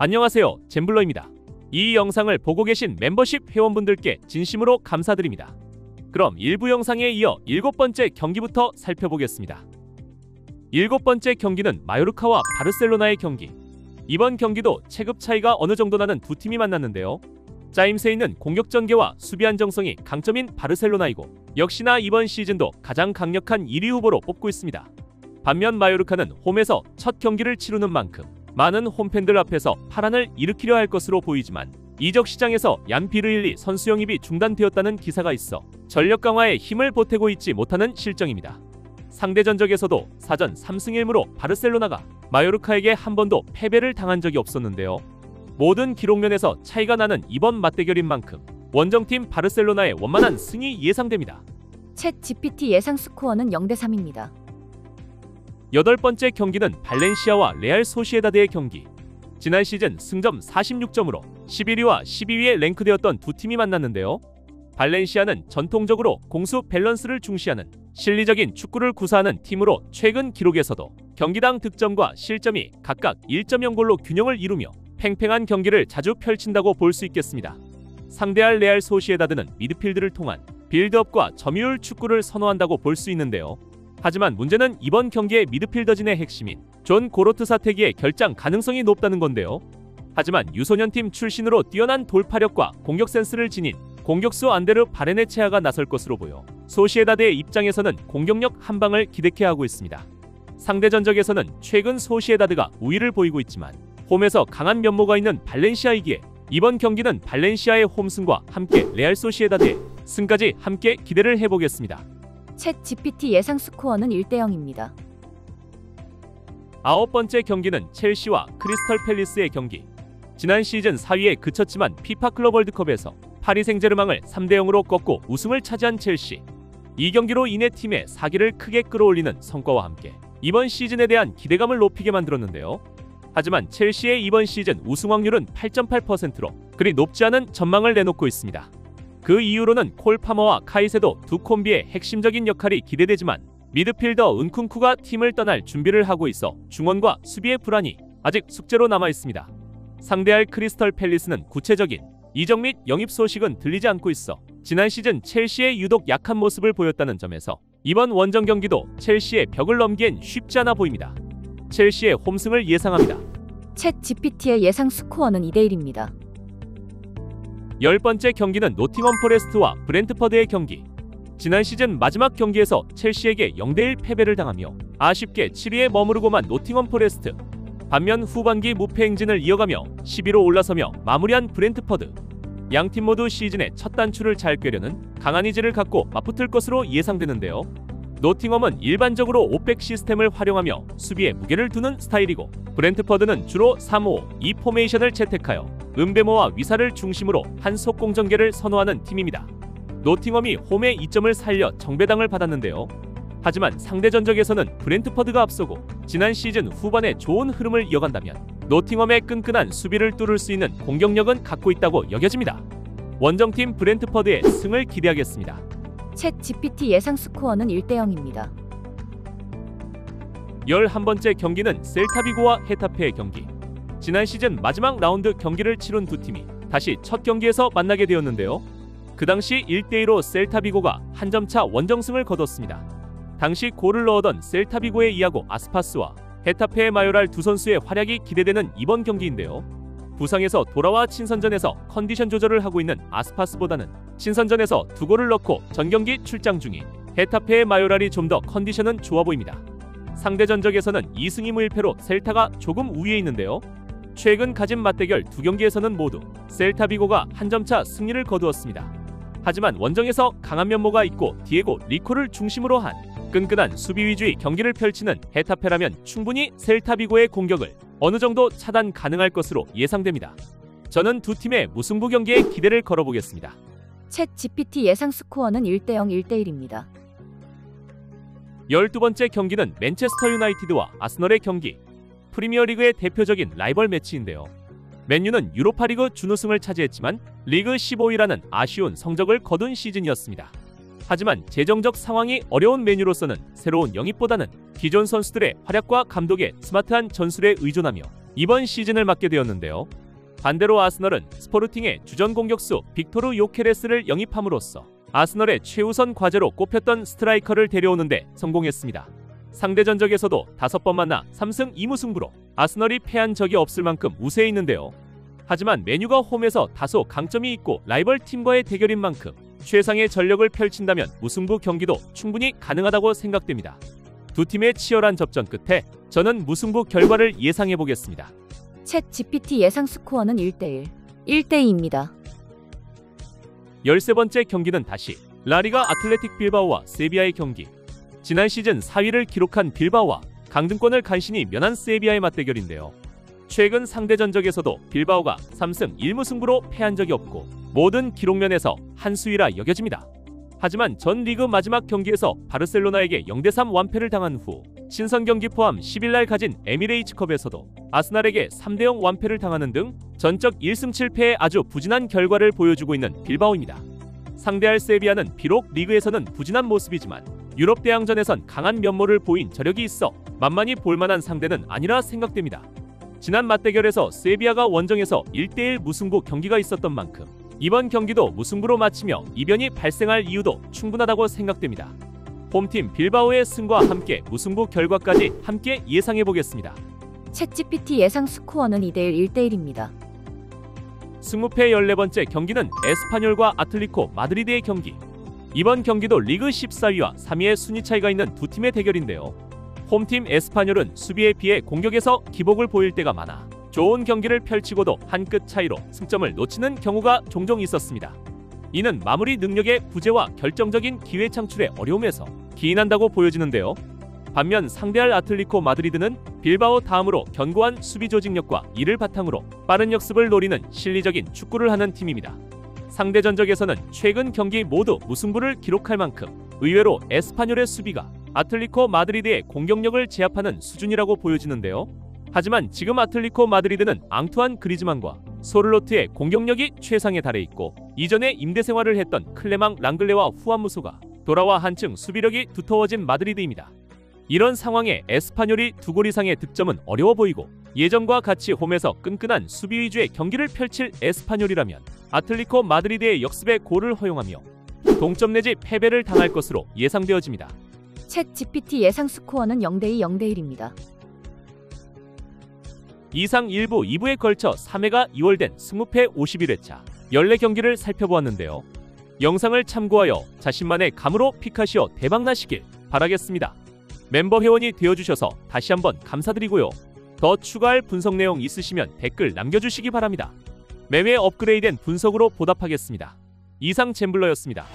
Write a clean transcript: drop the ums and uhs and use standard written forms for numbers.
안녕하세요, 잼블러입니다. 이 영상을 보고 계신 멤버십 회원분들께 진심으로 감사드립니다. 그럼 1부 영상에 이어 7번째 경기부터 살펴보겠습니다. 7번째 경기는 마요르카와 바르셀로나의 경기. 이번 경기도 체급 차이가 어느 정도 나는 두 팀이 만났는데요. 짜임새 있는 공격 전개와 수비 안정성이 강점인 바르셀로나이고 역시나 이번 시즌도 가장 강력한 1위 후보로 뽑고 있습니다. 반면 마요르카는 홈에서 첫 경기를 치르는 만큼 많은 홈팬들 앞에서 파란을 일으키려 할 것으로 보이지만 이적 시장에서 얀피르일리 선수 영입이 중단되었다는 기사가 있어 전력 강화에 힘을 보태고 있지 못하는 실정입니다. 상대 전적에서도 사전 3승 1무로 바르셀로나가 마요르카에게 한 번도 패배를 당한 적이 없었는데요. 모든 기록면에서 차이가 나는 이번 맞대결인 만큼 원정팀 바르셀로나의 원만한 승이 예상됩니다. 챗 GPT 예상 스코어는 0대3입니다. 8번째 경기는 발렌시아와 레알 소시에다드의 경기. 지난 시즌 승점 46점으로 11위와 12위에 랭크되었던 두 팀이 만났는데요. 발렌시아는 전통적으로 공수 밸런스를 중시하는 실리적인 축구를 구사하는 팀으로 최근 기록에서도 경기당 득점과 실점이 각각 1.0골로 균형을 이루며 팽팽한 경기를 자주 펼친다고 볼 수 있겠습니다. 상대할 레알 소시에다드는 미드필드를 통한 빌드업과 점유율 축구를 선호한다고 볼 수 있는데요. 하지만 문제는 이번 경기의 미드필더진의 핵심인 존 고로트 사태기의 결장 가능성이 높다는 건데요. 하지만 유소년팀 출신으로 뛰어난 돌파력과 공격 센스를 지닌 공격수 안데르 바레네체아가 나설 것으로 보여 소시에다드의 입장에서는 공격력 한방을 기대케 하고 있습니다. 상대 전적에서는 최근 소시에다드가 우위를 보이고 있지만 홈에서 강한 면모가 있는 발렌시아이기에 이번 경기는 발렌시아의 홈승과 함께 레알 소시에다드의 승까지 함께 기대를 해보겠습니다. 챗 GPT 예상 스코어는 1대0입니다. 9번째 경기는 첼시와 크리스털 팰리스의 경기. 지난 시즌 4위에 그쳤지만 피파 클럽 월드컵에서 파리 생제르맹을 3대0으로 꺾고 우승을 차지한 첼시. 이 경기로 인해 팀의 사기를 크게 끌어올리는 성과와 함께 이번 시즌에 대한 기대감을 높이게 만들었는데요. 하지만 첼시의 이번 시즌 우승 확률은 8.8%로 그리 높지 않은 전망을 내놓고 있습니다. 그 이유로는 콜 파머와 카이세도 두 콤비의 핵심적인 역할이 기대되지만 미드필더 은쿤쿠가 팀을 떠날 준비를 하고 있어 중원과 수비의 불안이 아직 숙제로 남아 있습니다. 상대할 크리스털 팰리스는 구체적인 이적 및 영입 소식은 들리지 않고 있어 지난 시즌 첼시의 유독 약한 모습을 보였다는 점에서 이번 원정 경기도 첼시의 벽을 넘기엔 쉽지 않아 보입니다. 첼시의 홈승을 예상합니다. 챗 GPT의 예상 스코어는 2대1입니다. 10번째 경기는 노팅엄 포레스트와 브렌트퍼드의 경기. 지난 시즌 마지막 경기에서 첼시에게 0대1 패배를 당하며 아쉽게 7위에 머무르고만 노팅엄 포레스트. 반면 후반기 무패 행진을 이어가며 10위로 올라서며 마무리한 브렌트퍼드. 양팀 모두 시즌의 첫 단추를 잘 꿰려는 강한 의지를 갖고 맞붙을 것으로 예상되는데요. 노팅엄은 일반적으로 5백 시스템을 활용하며 수비에 무게를 두는 스타일이고 브렌트퍼드는 주로 3-5-2 포메이션을 채택하여 은베모와 위사를 중심으로 한 속공 전개를 선호하는 팀입니다. 노팅엄이 홈의 이점을 살려 정배당을 받았는데요. 하지만 상대 전적에서는 브렌트퍼드가 앞서고 지난 시즌 후반에 좋은 흐름을 이어간다면 노팅엄의 끈끈한 수비를 뚫을 수 있는 공격력은 갖고 있다고 여겨집니다. 원정팀 브렌트퍼드의 승을 기대하겠습니다. 챗 GPT 예상 스코어는 1대0입니다. 11번째 경기는 셀타비고와 헤타페의 경기. 지난 시즌 마지막 라운드 경기를 치른 두 팀이 다시 첫 경기에서 만나게 되었는데요. 그 당시 1대2로 셀타비고가 한 점차 원정승을 거뒀습니다. 당시 골을 넣었던 셀타비고의 이아고 아스파스와 헤타페의 마요랄 두 선수의 활약이 기대되는 이번 경기인데요. 부상에서 돌아와 친선전에서 컨디션 조절을 하고 있는 아스파스보다는 친선전에서 두 골을 넣고 전경기 출장 중인 헤타페의 마요랄이 좀 더 컨디션은 좋아 보입니다. 상대 전적에서는 2승 2무 1패로 셀타가 조금 우위에 있는데요. 최근 가진 맞대결 두 경기에서는 모두 셀타비고가 한 점차 승리를 거두었습니다. 하지만 원정에서 강한 면모가 있고 디에고 리코를 중심으로 한 끈끈한 수비 위주의 경기를 펼치는 헤타페라면 충분히 셀타비고의 공격을 어느 정도 차단 가능할 것으로 예상됩니다. 저는 두 팀의 무승부 경기에 기대를 걸어보겠습니다. 챗 GPT 예상 스코어는 1대0, 1대1입니다. 12번째 경기는 맨체스터 유나이티드와 아스널의 경기. 프리미어리그의 대표적인 라이벌 매치인데요. 맨유는 유로파리그 준우승을 차지했지만 리그 15위라는 아쉬운 성적을 거둔 시즌이었습니다. 하지만 재정적 상황이 어려운 맨유로서는 새로운 영입보다는 기존 선수들의 활약과 감독의 스마트한 전술에 의존하며 이번 시즌을 맡게 되었는데요. 반대로 아스널은 스포르팅의 주전 공격수 빅토르 요케레스를 영입함으로써 아스널의 최우선 과제로 꼽혔던 스트라이커를 데려오는데 성공했습니다. 상대 전적에서도 5번 만나 3승 2무승부로 아스널이 패한 적이 없을 만큼 우세해 있는데요. 하지만 메뉴가 홈에서 다소 강점이 있고 라이벌 팀과의 대결인 만큼 최상의 전력을 펼친다면 무승부 경기도 충분히 가능하다고 생각됩니다. 두 팀의 치열한 접전 끝에 저는 무승부 결과를 예상해 보겠습니다. 챗 GPT 예상 스코어는 1대1, 1대2입니다. 13번째 경기는 다시 라리가 아틀레틱 빌바오와 세비야의 경기. 지난 시즌 4위를 기록한 빌바오와 강등권을 간신히 면한 세비야의 맞대결인데요. 최근 상대 전적에서도 빌바오가 3승 1무승부로 패한 적이 없고 모든 기록면에서 한 수위라 여겨집니다. 하지만 전 리그 마지막 경기에서 바르셀로나에게 0대3 완패를 당한 후 친선 경기 포함 10일날 가진 에미레이츠컵에서도 아스날에게 3대0 완패를 당하는 등 전적 1승 7패의 아주 부진한 결과를 보여주고 있는 빌바오입니다. 상대할 세비야는 비록 리그에서는 부진한 모습이지만 유럽 대항전에선 강한 면모를 보인 저력이 있어 만만히 볼만한 상대는 아니라 생각됩니다. 지난 맞대결에서 세비야가 원정에서 1대1 무승부 경기가 있었던 만큼 이번 경기도 무승부로 마치며 이변이 발생할 이유도 충분하다고 생각됩니다. 홈팀 빌바오의 승과 함께 무승부 결과까지 함께 예상해 보겠습니다. 챗 GPT 예상 스코어는 2대1, 1대1입니다. 승무패 14번째 경기는 에스파뇰과 아틀리코 마드리드의 경기. 이번 경기도 리그 14위와 3위의 순위 차이가 있는 두 팀의 대결인데요. 홈팀 에스파뇰은 수비에 비해 공격에서 기복을 보일 때가 많아 좋은 경기를 펼치고도 한 끗 차이로 승점을 놓치는 경우가 종종 있었습니다. 이는 마무리 능력의 부재와 결정적인 기회 창출의 어려움에서 기인한다고 보여지는데요. 반면 상대할 아틀리코 마드리드는 빌바오 다음으로 견고한 수비 조직력과 이를 바탕으로 빠른 역습을 노리는 실리적인 축구를 하는 팀입니다. 상대 전적에서는 최근 경기 모두 무승부를 기록할 만큼 의외로 에스파뇰의 수비가 아틀리코 마드리드의 공격력을 제압하는 수준이라고 보여지는데요. 하지만 지금 아틀리코 마드리드는 앙투안 그리즈만과 소를로트의 공격력이 최상에 달해 있고 이전에 임대 생활을 했던 클레망 랑글레와 후안 무소가 돌아와 한층 수비력이 두터워진 마드리드입니다. 이런 상황에 에스파뇰이 2골 이상의 득점은 어려워 보이고 예전과 같이 홈에서 끈끈한 수비 위주의 경기를 펼칠 에스파뇰이라면 아틀리코 마드리드의 역습에 골을 허용하며 동점 내지 패배를 당할 것으로 예상되어집니다. 챗 GPT 예상 스코어는 0대2, 0대1입니다. 이상 1부, 2부에 걸쳐 3회가 2월된 승무패 51회차 14경기를 살펴보았는데요. 영상을 참고하여 자신만의 감으로 픽하시어 대박나시길 바라겠습니다. 멤버 회원이 되어주셔서 다시 한번 감사드리고요. 더 추가할 분석 내용 있으시면 댓글 남겨주시기 바랍니다. 매회 업그레이드된 분석으로 보답하겠습니다. 이상 잼블러였습니다.